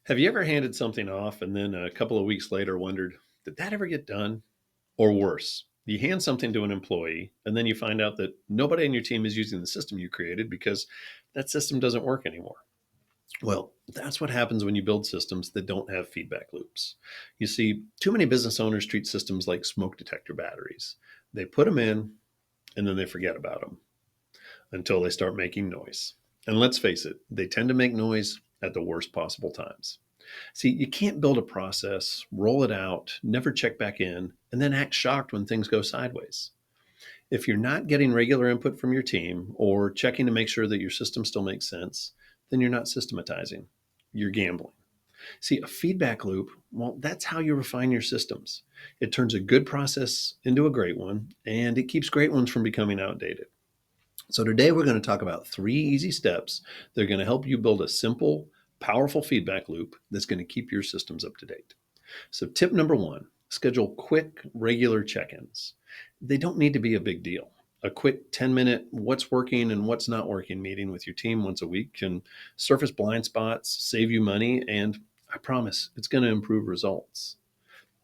Have you ever handed something off and then a couple of weeks later wondered, did that ever get done? Or worse, you hand something to an employee and then you find out that nobody on your team is using the system you created because that system doesn't work anymore. Well, that's what happens when you build systems that don't have feedback loops. You see, too many business owners treat systems like smoke detector batteries. They put them in and then they forget about them until they start making noise. And let's face it, they tend to make noise at the worst possible times. See, you can't build a process, roll it out, never check back in, and then act shocked when things go sideways. If you're not getting regular input from your team or checking to make sure that your system still makes sense, then you're not systematizing. You're gambling. See, a feedback loop, well, that's how you refine your systems. It turns a good process into a great one, and it keeps great ones from becoming outdated. So, today we're going to talk about 3 easy steps that are going to help you build a simple, powerful feedback loop that's going to keep your systems up to date. So, tip number one, schedule quick, regular check ins. They don't need to be a big deal. A quick 10-minute what's working and what's not working meeting with your team once a week can surface blind spots, save you money, and I promise it's going to improve results.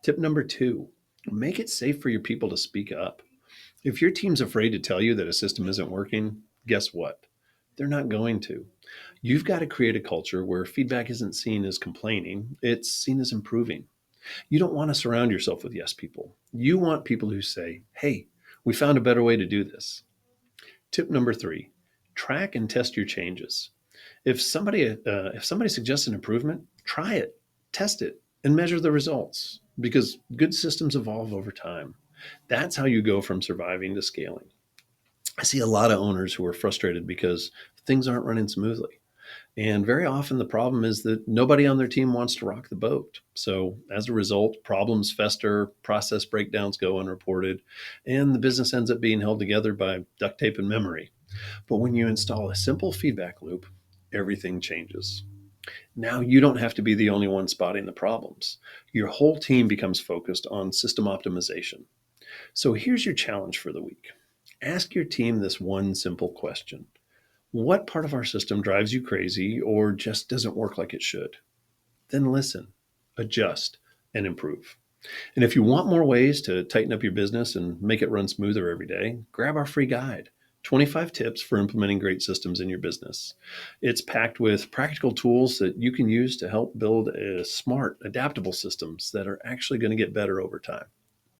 Tip number two, make it safe for your people to speak up. If your team's afraid to tell you that a system isn't working, guess what? They're not going to. You've got to create a culture where feedback isn't seen as complaining, it's seen as improving. You don't want to surround yourself with yes people. You want people who say, hey, we found a better way to do this. Tip number three, track and test your changes. If somebody suggests an improvement, try it, test it, and measure the results because good systems evolve over time. That's how you go from surviving to scaling. I see a lot of owners who are frustrated because things aren't running smoothly. And very often the problem is that nobody on their team wants to rock the boat. So as a result, problems fester, process breakdowns go unreported, and the business ends up being held together by duct tape and memory. But when you install a simple feedback loop, everything changes. Now you don't have to be the only one spotting the problems. Your whole team becomes focused on system optimization. So here's your challenge for the week. Ask your team this one simple question. What part of our system drives you crazy or just doesn't work like it should? Then listen, adjust, and improve. And if you want more ways to tighten up your business and make it run smoother every day, grab our free guide, 25 tips for implementing great systems in your business. It's packed with practical tools that you can use to help build smart, adaptable systems that are actually going to get better over time.